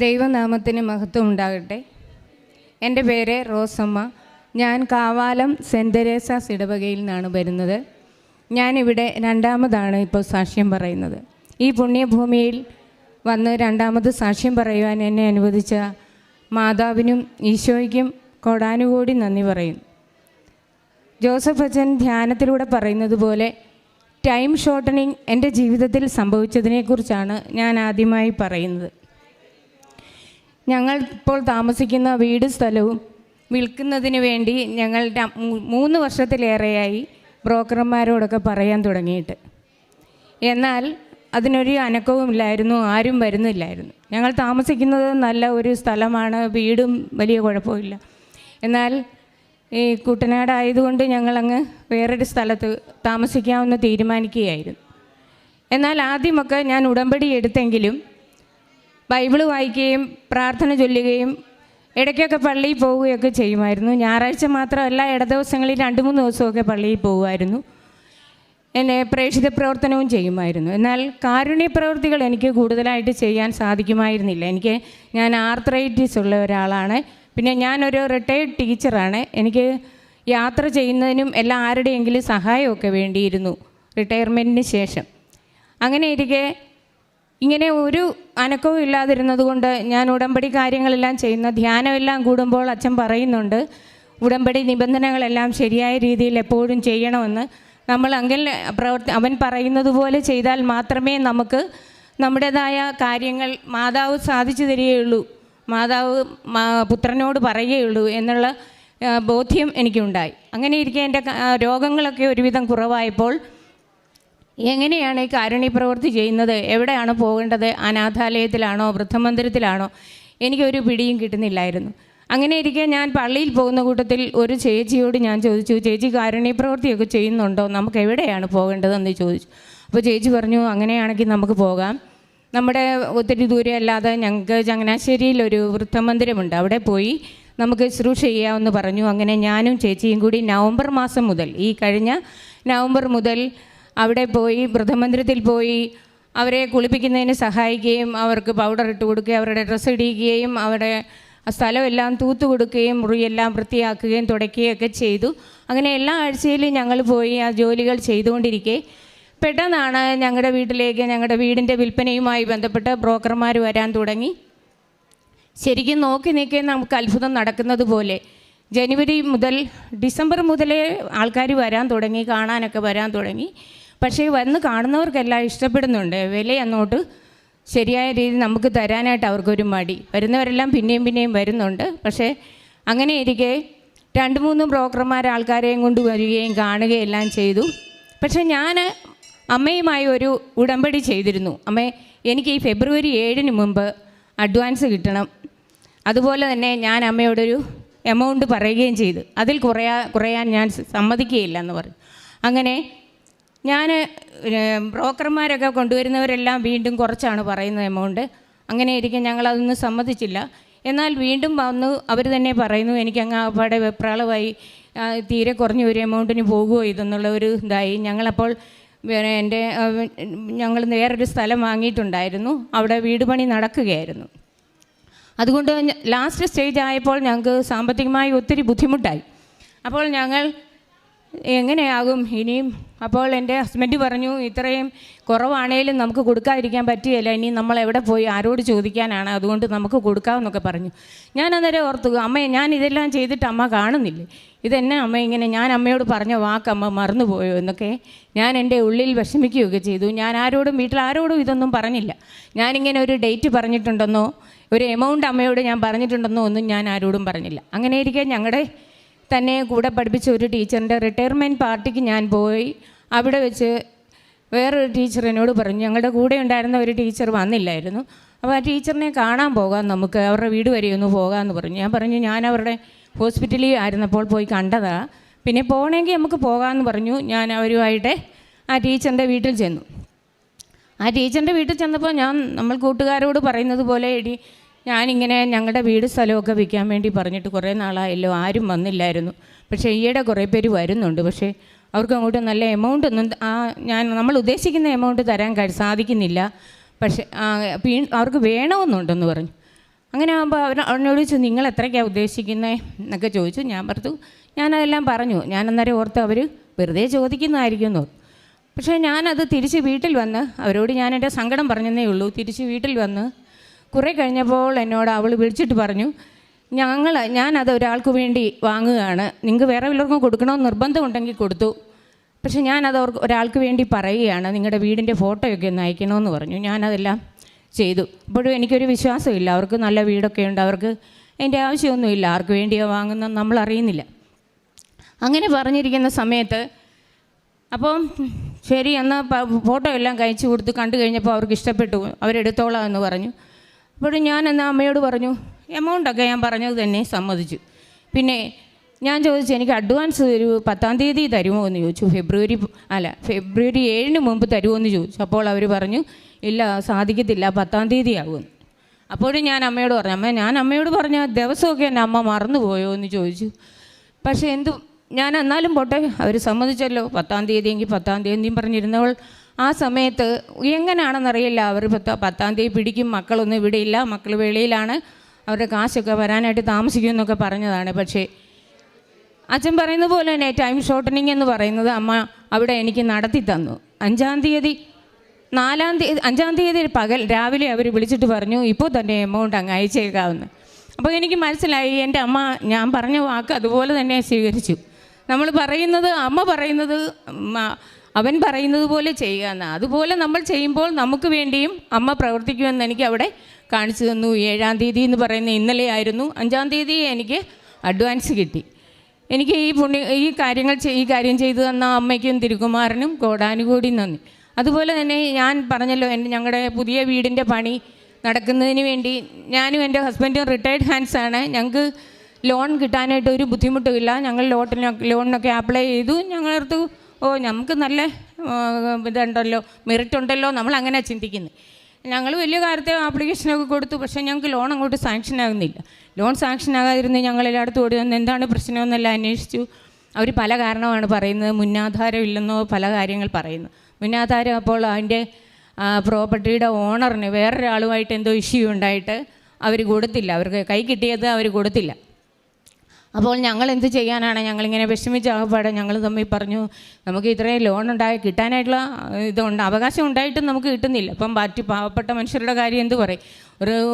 ദൈവനാമത്തിന് മഹത്വം ഉണ്ടാകട്ടെ. എൻ്റെ പേര് റോസമ്മ. ഞാൻ കാവാലം സെൻറ്റ് തെരേസാസ് ഇടവകയിൽ നിന്നാണ് വരുന്നത്. ഞാനിവിടെ രണ്ടാമതാണ് ഇപ്പോൾ സാക്ഷ്യം പറയുന്നത്. ഈ പുണ്യഭൂമിയിൽ വന്ന് രണ്ടാമത് സാക്ഷ്യം പറയുവാൻ എന്നെ അനുവദിച്ച മാതാവിനും ഈശോയ്ക്കും കോടാനുകോടി നന്ദി പറയുന്നു. ജോസഫ് അച്ഛൻ ധ്യാനത്തിലൂടെ പറയുന്നത് പോലെ ടൈം ഷോർട്ടനിങ് എൻ്റെ ജീവിതത്തിൽ സംഭവിച്ചതിനെക്കുറിച്ചാണ് ഞാൻ ആദ്യമായി പറയുന്നത്. ഞങ്ങൾ ഇപ്പോൾ താമസിക്കുന്ന വീട് സ്ഥലവും വിൽക്കുന്നതിന് വേണ്ടി ഞങ്ങൾ 3 വർഷത്തിലേറെയായി ബ്രോക്കർമാരോടൊക്കെ പറയാൻ തുടങ്ങിയിട്ട്. എന്നാൽ അതിനൊരു അനക്കവുമില്ലായിരുന്നു, ആരും വരുന്നില്ലായിരുന്നു. ഞങ്ങൾ താമസിക്കുന്നത് നല്ല ഒരു സ്ഥലമാണ്, വീടും വലിയ കുഴപ്പമില്ല. എന്നാൽ ഈ കുട്ടനാടായതുകൊണ്ട് ഞങ്ങളങ്ങ് വേറൊരു സ്ഥലത്ത് താമസിക്കാമെന്ന് തീരുമാനിക്കുകയായിരുന്നു. എന്നാൽ ആദ്യമൊക്കെ ഞാൻ ഉടമ്പടി എടുത്തെങ്കിലും ബൈബിള് വായിക്കുകയും പ്രാർത്ഥന ചൊല്ലുകയും ഇടയ്ക്കൊക്കെ പള്ളിയിൽ പോവുകയൊക്കെ ചെയ്യുമായിരുന്നു. ഞായറാഴ്ച മാത്രമല്ല, ദിവസങ്ങളിൽ 2-3 ദിവസമൊക്കെ പള്ളിയിൽ പോകുമായിരുന്നു. എന്നെ പ്രേക്ഷിത പ്രവർത്തനവും ചെയ്യുമായിരുന്നു. എന്നാൽ കാരുണ്യ പ്രവൃത്തികൾ എനിക്ക് കൂടുതലായിട്ട് ചെയ്യാൻ സാധിക്കുമായിരുന്നില്ല. ഞാൻ ആർത്രൈറ്റിസ് ഉള്ള ഒരാളാണ്. പിന്നെ ഞാനൊരു റിട്ടയേർഡ് ടീച്ചറാണ്. എനിക്ക് യാത്ര ചെയ്യുന്നതിനും എല്ലാം ആരുടെയെങ്കിലും സഹായമൊക്കെ വേണ്ടിയിരുന്നു റിട്ടയർമെൻറ്റിന് ശേഷം. അങ്ങനെ ഇരിക്കെ ഇങ്ങനെ ഒരു അനക്കവും ഇല്ലാതിരുന്നത് കൊണ്ട് ഞാൻ ഉടമ്പടി കാര്യങ്ങളെല്ലാം ചെയ്യുന്ന ധ്യാനമെല്ലാം കൂടുമ്പോൾ അച്ഛൻ പറയുന്നുണ്ട്, ഉടമ്പടി നിബന്ധനകളെല്ലാം ശരിയായ രീതിയിൽ എപ്പോഴും ചെയ്യണമെന്ന്. നമ്മൾ അങ്ങനെ അവൻ പറയുന്നത് പോലെ ചെയ്താൽ മാത്രമേ നമുക്ക് നമ്മുടേതായ കാര്യങ്ങൾ മാതാവ് സാധിച്ചു തരികയുള്ളൂ, മാതാവ് പുത്രനോട് പറയുകയുള്ളൂ എന്നുള്ള ബോധ്യം എനിക്കുണ്ടായി. അങ്ങനെ ഇരിക്കെ എൻ്റെ രോഗങ്ങളൊക്കെ ഒരുവിധം കുറവായപ്പോൾ എങ്ങനെയാണ് ഈ കാരുണ്യ പ്രവൃത്തി ചെയ്യുന്നത്, എവിടെയാണ് പോകേണ്ടത്, അനാഥാലയത്തിലാണോ വൃദ്ധമന്ദിരത്തിലാണോ, എനിക്കൊരു പിടിയും കിട്ടുന്നില്ലായിരുന്നു. അങ്ങനെ ഇരിക്കെ ഞാൻ പള്ളിയിൽ പോകുന്ന കൂട്ടത്തിൽ ഒരു ചേച്ചിയോട് ഞാൻ ചോദിച്ചു, ചേച്ചി കാരുണ്യ പ്രവൃത്തിയൊക്കെ ചെയ്യുന്നുണ്ടോ, നമുക്ക് എവിടെയാണ് പോകേണ്ടതെന്ന് ചോദിച്ചു. അപ്പോൾ ചേച്ചി പറഞ്ഞു, അങ്ങനെയാണെങ്കിൽ നമുക്ക് പോകാം, നമ്മുടെ ഒത്തിരി ദൂരം അല്ലാതെ ഞങ്ങൾക്ക് ചങ്ങനാശ്ശേരിയിലൊരു വൃദ്ധമന്ദിരമുണ്ട്, അവിടെ പോയി നമുക്ക് ശുശ്രൂഷ ചെയ്യാമെന്ന് പറഞ്ഞു. അങ്ങനെ ഞാനും ചേച്ചിയും കൂടി നവംബർ മാസം മുതൽ, ഈ കഴിഞ്ഞ നവംബർ മുതൽ അവിടെ പോയി വൃദ്ധമന്ദിരത്തിൽ പോയി അവരെ കുളിപ്പിക്കുന്നതിന് സഹായിക്കുകയും അവർക്ക് പൗഡർ ഇട്ട് കൊടുക്കുകയും അവരുടെ ഡ്രസ്സ് ഇടിക്കുകയും അവരുടെ സ്ഥലമെല്ലാം തൂത്തു കൊടുക്കുകയും മുറിയെല്ലാം വൃത്തിയാക്കുകയും തുടയ്ക്കുകയൊക്കെ ചെയ്തു. അങ്ങനെ എല്ലാ ആഴ്ചയിലും ഞങ്ങൾ പോയി ആ ജോലികൾ ചെയ്തുകൊണ്ടിരിക്കെ പെട്ടെന്നാണ് ഞങ്ങളുടെ വീട്ടിലേക്ക് ഞങ്ങളുടെ വീടിൻ്റെ വിൽപ്പനയുമായി ബന്ധപ്പെട്ട് ബ്രോക്കർമാർ വരാൻ തുടങ്ങി. ശരിക്കും നോക്കി നിൽക്കാൻ നമുക്ക് അത്ഭുതം നടക്കുന്നത് പോലെ ജനുവരി മുതൽ ഡിസംബർ മുതലേ ആൾക്കാർ വരാൻ തുടങ്ങി, കാണാനൊക്കെ വരാൻ തുടങ്ങി. പക്ഷേ വന്ന് കാണുന്നവർക്കെല്ലാം ഇഷ്ടപ്പെടുന്നുണ്ട്. വില അങ്ങോട്ട് ശരിയായ രീതിയിൽ നമുക്ക് തരാനായിട്ട് അവർക്കൊരു മടി. വരുന്നവരെല്ലാം പിന്നെയും വരുന്നുണ്ട്. പക്ഷേ അങ്ങനെ ഇരിക്കെ 2-3 ബ്രോക്കർമാർ ആൾക്കാരെയും കൊണ്ട് വരികയും കാണുകയെല്ലാം ചെയ്തു. പക്ഷേ ഞാൻ അമ്മയുമായി ഒരു ഉടമ്പടി ചെയ്തിരുന്നു. അമ്മേ, എനിക്ക് ഈ ഫെബ്രുവരി 7 മുമ്പ് അഡ്വാൻസ് കിട്ടണം. അതുപോലെ തന്നെ ഞാൻ അമ്മയോടൊരു എമൗണ്ട് പറയുകയും ചെയ്തു. അതിൽ കുറയാൻ ഞാൻ സമ്മതിക്കുകയില്ല എന്ന് പറഞ്ഞു. അങ്ങനെ ഞാൻ ബ്രോക്കർമാരൊക്കെ കൊണ്ടുവരുന്നവരെല്ലാം വീണ്ടും കുറച്ചാണ് പറയുന്നത് എമൗണ്ട്. അങ്ങനെ ഇരിക്കും ഞങ്ങളതൊന്നും സമ്മതിച്ചില്ല. എന്നാൽ വീണ്ടും വന്നു അവർ തന്നെ പറയുന്നു, എനിക്കങ്ങ് അവിടെ വെപ്രാളമായി, തീരെ കുറഞ്ഞ ഒരു എമൗണ്ടിന് പോകുമോ ഇതെന്നുള്ള ഒരു ഇതായി. ഞങ്ങളപ്പോൾ ഞങ്ങൾ വേറൊരു സ്ഥലം വാങ്ങിയിട്ടുണ്ടായിരുന്നു, അവിടെ വീട് പണി നടക്കുകയായിരുന്നു. അതുകൊണ്ട് ലാസ്റ്റ് സ്റ്റേജ് ആയപ്പോൾ ഞങ്ങൾക്ക് സാമ്പത്തികമായി ഒത്തിരി ബുദ്ധിമുട്ടായി. അപ്പോൾ ഞങ്ങൾ എങ്ങനെയാകും ഇനിയും? അപ്പോൾ എൻ്റെ ഹസ്ബൻഡ് പറഞ്ഞു, ഇത്രയും കുറവാണേലും നമുക്ക് കൊടുക്കാതിരിക്കാൻ പറ്റുകയില്ല, ഇനി നമ്മൾ എവിടെ പോയി ആരോട് ചോദിക്കാനാണ്, അതുകൊണ്ട് നമുക്ക് കൊടുക്കാമെന്നൊക്കെ പറഞ്ഞു. ഞാൻ അന്നേരം ഓർത്തു, അമ്മ ഞാൻ ഇതെല്ലാം ചെയ്തിട്ട് അമ്മ കാണുന്നില്ലേ, ഇതെന്നെ അമ്മ ഇങ്ങനെ, ഞാൻ അമ്മയോട് പറഞ്ഞ വാക്ക് അമ്മ മറന്നുപോയോ എന്നൊക്കെ ഞാൻ എൻ്റെ ഉള്ളിൽ വിഷമിക്കുകയൊക്കെ ചെയ്തു. ഞാൻ വീട്ടിൽ ആരോടും ഇതൊന്നും പറഞ്ഞില്ല. ഞാനിങ്ങനെ ഒരു ഡേറ്റ് പറഞ്ഞിട്ടുണ്ടെന്നോ ഒരു എമൗണ്ട് അമ്മയോട് ഞാൻ പറഞ്ഞിട്ടുണ്ടെന്നോ ഒന്നും ഞാൻ ആരോടും പറഞ്ഞില്ല. അങ്ങനെ ഇരിക്കെ ഞങ്ങളുടെ തന്നെ കൂടെ പഠിപ്പിച്ച ഒരു ടീച്ചറിൻ്റെ റിട്ടയർമെൻറ്റ് പാർട്ടിക്ക് ഞാൻ പോയി. അവിടെ വെച്ച് വേറൊരു ടീച്ചർ എന്നോട് പറഞ്ഞു, ഞങ്ങളുടെ കൂടെ ഉണ്ടായിരുന്ന ഒരു ടീച്ചർ വന്നില്ലായിരുന്നു, അപ്പോൾ ആ ടീച്ചറിനെ കാണാൻ പോകാം, നമുക്ക് അവരുടെ വീട് വരെ ഒന്ന് പോകാമെന്ന് പറഞ്ഞു. ഞാൻ പറഞ്ഞു, ഞാൻ അവരുടെ ഹോസ്പിറ്റലിൽ ആയിരുന്നപ്പോൾ പോയി കണ്ടതാണ്, പിന്നെ പോകണമെങ്കിൽ നമുക്ക് പോകാമെന്ന് പറഞ്ഞു. ഞാൻ അവരുമായിട്ട് ആ ടീച്ചറിൻ്റെ വീട്ടിൽ ചെന്നു. ആ ടീച്ചറിൻ്റെ വീട്ടിൽ ചെന്നപ്പോൾ നമ്മൾ കൂട്ടുകാരോട് പറയുന്നത് പോലെ, ഞാനിങ്ങനെ ഞങ്ങളുടെ വീട് സ്ഥലമൊക്കെ വിൽക്കാൻ വേണ്ടി പറഞ്ഞിട്ട് കുറേ നാളായല്ലോ, ആരും വന്നില്ലായിരുന്നു. പക്ഷേ ഈയിടെ കുറേ പേര് വരുന്നുണ്ട്, പക്ഷേ അവർക്ക് അങ്ങോട്ട് നല്ല എമൗണ്ട് ഒന്നും നമ്മൾ ഉദ്ദേശിക്കുന്ന എമൗണ്ട് തരാൻ സാധിക്കുന്നില്ല. പക്ഷേ അവർക്ക് വേണമെന്നുണ്ടെന്ന് പറഞ്ഞു. അങ്ങനെ ആകുമ്പോൾ അവനോട് ചോദിച്ചു, നിങ്ങൾ എത്രയ്ക്കാണ് ഉദ്ദേശിക്കുന്നത് എന്നൊക്കെ ചോദിച്ചു. ഞാൻ പറഞ്ഞു, ഞാനതെല്ലാം പറഞ്ഞു. ഞാൻ അന്നേരം ഓർത്ത് അവർ വെറുതെ ചോദിക്കുന്നതായിരിക്കും എന്ന്. പക്ഷേ ഞാനത് തിരിച്ച് വീട്ടിൽ വന്ന് അവരോട് ഞാൻ എൻ്റെ സങ്കടം പറഞ്ഞതേ ഉള്ളൂ. തിരിച്ച് വീട്ടിൽ വന്ന് കുറേ കഴിഞ്ഞപ്പോൾ എന്നോട് അവൾ വിളിച്ചിട്ട് പറഞ്ഞു, ഞാനത് ഒരാൾക്ക് വേണ്ടി വാങ്ങുകയാണ്, നിങ്ങൾക്ക് വേറെ വല്ലവർക്കും കൊടുക്കണമെന്ന് നിർബന്ധമുണ്ടെങ്കിൽ കൊടുത്തു, പക്ഷേ ഞാനത് ഒരാൾക്ക് വേണ്ടി പറയുകയാണ്, നിങ്ങളുടെ വീടിൻ്റെ ഫോട്ടോയൊക്കെ ഒന്ന് അയക്കണമെന്ന് പറഞ്ഞു. ഞാനതെല്ലാം ചെയ്തു. അപ്പോഴും എനിക്കൊരു വിശ്വാസമില്ല, അവർക്ക് നല്ല വീടൊക്കെ ഉണ്ട്, അവർക്ക് അതിൻ്റെ ആവശ്യമൊന്നുമില്ല, ആർക്ക് വേണ്ടിയോ വാങ്ങുന്നത് നമ്മൾ അറിയുന്നില്ല. അങ്ങനെ പറഞ്ഞിരിക്കുന്ന സമയത്ത് അപ്പം ശരി എന്നാൽ ഫോട്ടോ എല്ലാം കഴിച്ചു കൊടുത്ത് കണ്ടു കഴിഞ്ഞപ്പോൾ അവർക്ക് ഇഷ്ടപ്പെട്ടു, അവരെടുത്തോളാം എന്ന് പറഞ്ഞു. അപ്പോഴും ഞാൻ എന്നാൽ അമ്മയോട് പറഞ്ഞു, എമൗണ്ടൊക്കെ ഞാൻ പറഞ്ഞത് തന്നെ സമ്മതിച്ചു. പിന്നെ ഞാൻ ചോദിച്ചു, എനിക്ക് അഡ്വാൻസ് ഒരു 10-ാം തീയതി തരുമോ എന്ന് ചോദിച്ചു. ഫെബ്രുവരി 7-ന് മുമ്പ് തരുമോ എന്ന് ചോദിച്ചു. അപ്പോൾ അവർ പറഞ്ഞു, ഇല്ല സാധിക്കത്തില്ല, 10-ാം തീയതി ആകുമെന്ന്. അപ്പോഴും ഞാൻ അമ്മയോട് പറഞ്ഞു, ഞാൻ അമ്മയോട് പറഞ്ഞ ദിവസമൊക്കെ എൻ്റെ അമ്മ മറന്നു പോയോ എന്ന് ചോദിച്ചു. പക്ഷേ ഞാൻ എന്നാലും പോട്ടെ, അവർ സമ്മതിച്ചല്ലോ, 10-ാം തീയതി എങ്കിൽ 10-ാം തീയതിയും പറഞ്ഞിരുന്നവൾ ആ സമയത്ത് എങ്ങനെയാണെന്നറിയില്ല, അവർ 10-ാം തീയതി പിടിക്കും, മക്കളൊന്നും ഇവിടെ ഇല്ല, മക്കൾ വെളിയിലാണ്, അവരുടെ കാശൊക്കെ വരാനായിട്ട് താമസിക്കുമെന്നൊക്കെ പറഞ്ഞതാണ്. പക്ഷേ അച്ഛൻ പറയുന്ന പോലെ തന്നെ ടൈം ഷോർട്ടനിങ് എന്ന് പറയുന്നത് അമ്മ അവിടെ എനിക്ക് നടത്തി തന്നു. 5-ാം തീയതി 5-ാം തീയതി രാവിലെ അവർ വിളിച്ചിട്ട് പറഞ്ഞു, ഇപ്പോൾ തന്നെ എമൗണ്ട് അങ്ങ് അയച്ചേക്കാവുന്നു. അപ്പോൾ എനിക്ക് മനസ്സിലായി, എൻ്റെ അമ്മ ഞാൻ പറഞ്ഞ വാക്ക് അതുപോലെ തന്നെ സ്വീകരിച്ചു. നമ്മൾ പറയുന്നത്, അമ്മ പറയുന്നത് അവൻ പറയുന്നത് പോലെ ചെയ്യുക എന്ന്. അതുപോലെ നമ്മൾ ചെയ്യുമ്പോൾ നമുക്ക് വേണ്ടിയും അമ്മ പ്രവർത്തിക്കുമെന്ന് എനിക്ക് അവിടെ കാണിച്ചു തന്നു. 7-ാം തീയതി എന്ന് പറയുന്ന ഇന്നലെ ആയിരുന്നു. 5-ാം തീയതി എനിക്ക് അഡ്വാൻസ് കിട്ടി. എനിക്ക് ഈ കാര്യം ചെയ്തു തന്ന അമ്മയ്ക്കും തിരുകുമാരനും കോടാനുകോടി നന്ദി. അതുപോലെ തന്നെ ഞാൻ പറഞ്ഞല്ലോ, ഞങ്ങളുടെ പുതിയ വീടിൻ്റെ പണി നടക്കുന്നതിന് വേണ്ടി ഞാനും എൻ്റെ ഹസ്ബൻഡും റിട്ടയർഡ് ഹാൻഡ്സാണ്. ഞങ്ങൾക്ക് ലോൺ കിട്ടാനായിട്ട് ഒരു ബുദ്ധിമുട്ടുമില്ല. ഞങ്ങൾ ലോണിനൊക്കെ അപ്ലൈ ചെയ്തു. ഞങ്ങളടുത്ത് നമുക്ക് നല്ല ഇതുണ്ടല്ലോ, മെറിറ്റ് ഉണ്ടല്ലോ, നമ്മളങ്ങനെ ചിന്തിക്കുന്നത്. ഞങ്ങൾ വലിയ കാര്യത്തെ ആപ്ലിക്കേഷനൊക്കെ കൊടുത്തു, പക്ഷേ ഞങ്ങൾക്ക് ലോൺ അങ്ങോട്ട് സാങ്ഷൻ ആകുന്നില്ല. ലോൺ സാങ്ഷൻ ആകാതിരുന്ന് ഞങ്ങൾ എല്ലായിടത്തും ഓടി വന്ന് എന്താണ് പ്രശ്നമെന്നെല്ലാം അന്വേഷിച്ചു. അവർ പല കാരണമാണ് പറയുന്നത്, മുന്നാധാരം ഇല്ലെന്നോ പല കാര്യങ്ങൾ പറയുന്നു. മുന്നാധാരം അപ്പോൾ അതിൻ്റെ പ്രോപ്പർട്ടിയുടെ ഓണറിന് വേറൊരാളുമായിട്ട് എന്തോ ഇഷ്യൂ ഉണ്ടായിട്ട് അവർ കൊടുത്തില്ല, അവർക്ക് കൈ കിട്ടിയത് അവർ കൊടുത്തില്ല. അപ്പോൾ ഞങ്ങൾ എന്ത് ചെയ്യാനാണ്, ഞങ്ങളിങ്ങനെ വിഷമിച്ച് ആകപ്പാടെ ഞങ്ങൾ തമ്മിൽ പറഞ്ഞു, നമുക്ക് ഇത്രയും ലോൺ കിട്ടാനായിട്ടുള്ള ഇതുണ്ട്, അവകാശം ഉണ്ടായിട്ടും നമുക്ക് കിട്ടുന്നില്ല. അപ്പം പാവപ്പെട്ട മനുഷ്യരുടെ കാര്യം എന്ത് പറയും,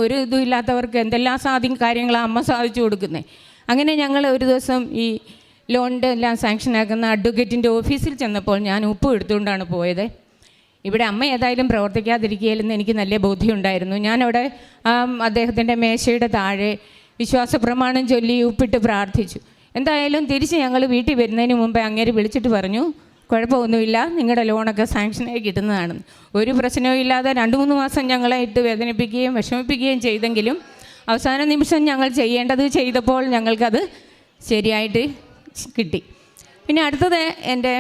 ഒരു ഇതും ഇല്ലാത്തവർക്ക് എന്തെല്ലാം കാര്യങ്ങളാണ് അമ്മ സാധിച്ചു കൊടുക്കുന്നത്. അങ്ങനെ ഞങ്ങൾ ഒരു ദിവസം ഈ ലോണിൻ്റെ എല്ലാം സാങ്ഷനാക്കുന്ന അഡ്വക്കേറ്റിൻ്റെ ഓഫീസിൽ ചെന്നപ്പോൾ ഞാൻ ഉപ്പ് എടുത്തുകൊണ്ടാണ് പോയത്. ഇവിടെ അമ്മ ഏതായാലും പ്രവർത്തിക്കാതിരിക്കുകയില്ലെന്ന് എനിക്ക് നല്ല ബോധ്യമുണ്ടായിരുന്നു. ഞാനവിടെ അദ്ദേഹത്തിൻ്റെ മേശയുടെ താഴെ വിശ്വാസപ്രമാണം ചൊല്ലി ഉപ്പിട്ട് പ്രാർത്ഥിച്ചു. എന്തായാലും തിരിച്ച് ഞങ്ങൾ വീട്ടിൽ വരുന്നതിന് മുമ്പേ അങ്ങേര് വിളിച്ചിട്ട് പറഞ്ഞു, കുഴപ്പമൊന്നുമില്ല, നിങ്ങളുടെ ലോണൊക്കെ സാങ്ഷനായി കിട്ടുന്നതാണെന്ന്. ഒരു പ്രശ്നവും ഇല്ലാതെ 2-3 മാസം ഞങ്ങളെ ഇട്ട് വേദനിപ്പിക്കുകയും വിഷമിപ്പിക്കുകയും ചെയ്തെങ്കിലും അവസാന നിമിഷം ഞങ്ങൾ ചെയ്യേണ്ടത് ചെയ്തപ്പോൾ ഞങ്ങൾക്കത് ശരിയായിട്ട് കിട്ടി. പിന്നെ അടുത്തത് എൻ്റെ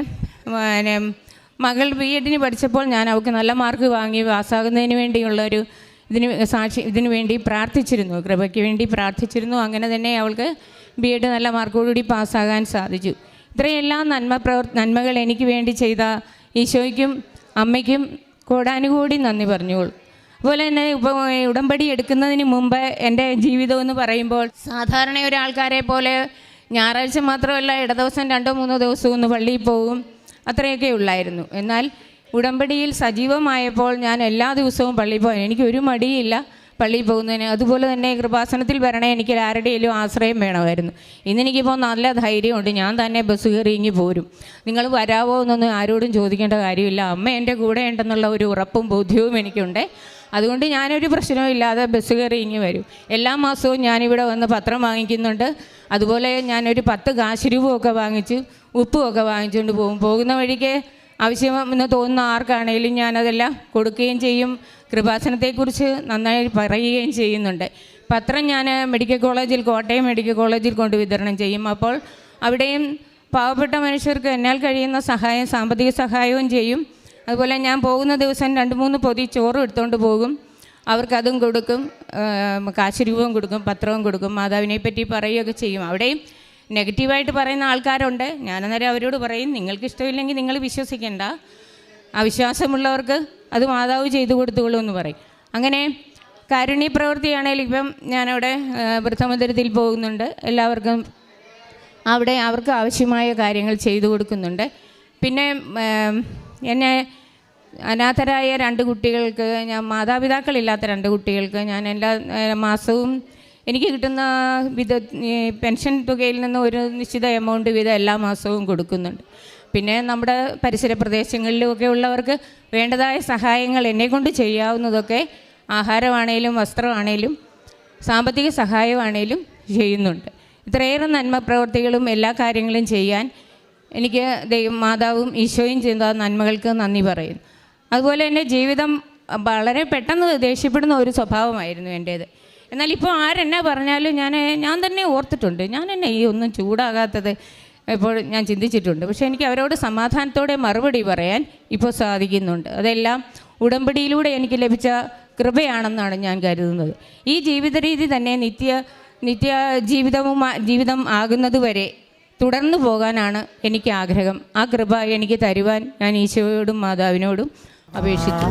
മകൾ BEdന് പഠിച്ചപ്പോൾ ഞാൻ അവൾക്ക് നല്ല മാർക്ക് വാങ്ങി പാസ്സാകുന്നതിന് വേണ്ടിയുള്ളൊരു ഇതിനു വേണ്ടി പ്രാർത്ഥിച്ചിരുന്നു, കൃപയ്ക്ക് വേണ്ടി പ്രാർത്ഥിച്ചിരുന്നു. അങ്ങനെ തന്നെ അവൾക്ക് BEd നല്ല മാർക്കോടുകൂടി പാസ്സാകാൻ സാധിച്ചു. ഇത്രയെല്ലാം നന്മകൾ എനിക്ക് വേണ്ടി ചെയ്ത ഈശോയ്ക്കും അമ്മയ്ക്കും കോടാനുകോടി നന്ദി പറഞ്ഞോളൂ. അതുപോലെ തന്നെ ഉടമ്പടി എടുക്കുന്നതിന് മുമ്പ് എൻ്റെ ജീവിതം എന്ന് പറയുമ്പോൾ സാധാരണ ഒരാൾക്കാരെ പോലെ ഞായറാഴ്ച മാത്രമല്ല, ഇടദിവസം 2-3 ദിവസവും ഒന്ന് പള്ളിയിൽ പോകും, അത്രയൊക്കെ ഉള്ളായിരുന്നു. എന്നാൽ ഉടമ്പടിയിൽ സജീവമായപ്പോൾ ഞാൻ എല്ലാ ദിവസവും പള്ളിയിൽ പോകാൻ എനിക്കൊരു മടിയില്ല പള്ളിയിൽ പോകുന്നതിന്. അതുപോലെ തന്നെ കൃപാസനത്തിൽ വരണേ എനിക്ക് ആരുടെയും ആശ്രയം വേണമായിരുന്നു. ഇന്നെനിക്കിപ്പോൾ നല്ല ധൈര്യമുണ്ട്, ഞാൻ തന്നെ ബസ് കയറി ഇങ്ങി പോരും. നിങ്ങൾ വരാവോ എന്നൊന്നും ആരോടും ചോദിക്കേണ്ട കാര്യമില്ല, അമ്മ എൻ്റെ കൂടെ ഉണ്ടെന്നുള്ള ഒരു ഉറപ്പും ബോധ്യവും എനിക്കുണ്ട്. അതുകൊണ്ട് ഞാനൊരു പ്രശ്നവും ഇല്ലാതെ ബസ് കയറി ഇങ്ങി വരും. എല്ലാ മാസവും ഞാനിവിടെ വന്ന് പത്രം വാങ്ങിക്കുന്നുണ്ട്. അതുപോലെ ഞാനൊരു 10 കാശ് രൂപമൊക്കെ വാങ്ങിച്ച് ഉപ്പുമൊക്കെ വാങ്ങിച്ചുകൊണ്ട് പോകുന്ന വഴിക്ക് ആവശ്യമെന്ന് തോന്നുന്ന ആർക്കാണേലും ഞാനതെല്ലാം കൊടുക്കുകയും ചെയ്യും. കൃപാസനത്തെക്കുറിച്ച് നന്നായി പറയുകയും ചെയ്യുന്നുണ്ട്. പത്രം ഞാൻ കോട്ടയം മെഡിക്കൽ കോളേജിൽ കൊണ്ട് വിതരണം ചെയ്യും. അപ്പോൾ അവിടെയും പാവപ്പെട്ട മനുഷ്യർക്ക് എന്നാൽ കഴിയുന്ന സഹായം, സാമ്പത്തിക സഹായവും ചെയ്യും. അതുപോലെ ഞാൻ പോകുന്ന ദിവസം 2-3 പൊതി ചോറും എടുത്തുകൊണ്ട് പോകും. അവർക്കതും കൊടുക്കും, കാശ് രൂപവും കൊടുക്കും, പത്രവും കൊടുക്കും, മാതാവിനെ പറ്റി പറയുകയൊക്കെ ചെയ്യും. അവിടെയും നെഗറ്റീവായിട്ട് പറയുന്ന ആൾക്കാരുണ്ട്. ഞാനന്നേരം അവരോട് പറയും, നിങ്ങൾക്ക് ഇഷ്ടമില്ലെങ്കിൽ നിങ്ങൾ വിശ്വസിക്കേണ്ട, അവിശ്വാസമുള്ളവർക്ക് അത് മാതാവ് ചെയ്തു കൊടുത്തുകൊള്ളൂ എന്ന് പറയും. അങ്ങനെ കാരുണ്യ പ്രവൃത്തിയാണെങ്കിലും ഇപ്പം ഞാനവിടെ വൃദ്ധമന്ദിരത്തിൽ പോകുന്നുണ്ട്. എല്ലാവർക്കും അവിടെ അവർക്ക് ആവശ്യമായ കാര്യങ്ങൾ ചെയ്തു കൊടുക്കുന്നുണ്ട്. പിന്നെ എന്നെ അനാഥരായ 2 കുട്ടികൾക്ക്, ഞാൻ മാതാപിതാക്കളില്ലാത്ത 2 കുട്ടികൾക്ക് ഞാൻ എല്ലാ മാസവും എനിക്ക് കിട്ടുന്ന പെൻഷൻ തുകയിൽ നിന്ന് ഒരു നിശ്ചിത എമൗണ്ട് വീതം എല്ലാ മാസവും കൊടുക്കുന്നുണ്ട്. പിന്നെ നമ്മുടെ പരിസര പ്രദേശങ്ങളിലുമൊക്കെ ഉള്ളവർക്ക് വേണ്ടതായ സഹായങ്ങൾ എന്നെക്കൊണ്ട് ചെയ്യാവുന്നതൊക്കെ ആഹാരമാണേലും വസ്ത്രമാണേലും സാമ്പത്തിക സഹായമാണേലും ചെയ്യുന്നുണ്ട്. ഇത്രയേറെ നന്മ പ്രവർത്തികളും എല്ലാ കാര്യങ്ങളും ചെയ്യാൻ എനിക്ക് മാതാവും ഈശോയും ചെയ്ത നന്മകൾക്ക് നന്ദി പറയുന്നു. അതുപോലെ തന്നെ ജീവിതം വളരെ പെട്ടെന്ന് ദേഷ്യപ്പെടുന്ന ഒരു സ്വഭാവമായിരുന്നു എൻ്റേത്. എന്നാൽ ഇപ്പോൾ ആരെന്നാ പറഞ്ഞാലും ഞാൻ തന്നെ ഓർത്തിട്ടുണ്ട്, ഞാൻ എന്നെ ഈ ഒന്നും ചൂടാകാത്തത് ഇപ്പോൾ ഞാൻ ചിന്തിച്ചിട്ടുണ്ട്. പക്ഷേ എനിക്ക് അവരോട് സമാധാനത്തോടെ മറുപടി പറയാൻ ഇപ്പോൾ സാധിക്കുന്നുണ്ട്. അതെല്ലാം ഉടമ്പടിയിലൂടെ എനിക്ക് ലഭിച്ച കൃപയാണെന്നാണ് ഞാൻ കരുതുന്നത്. ഈ ജീവിത രീതി തന്നെ നിത്യ ജീവിതം ആകുന്നതുവരെ തുടർന്നു പോകാനാണ് എനിക്ക് ആഗ്രഹം. ആ കൃപ എനിക്ക് തരുവാൻ ഞാൻ ഈശോയോടും മാതാവിനോടും അപേക്ഷിച്ചു.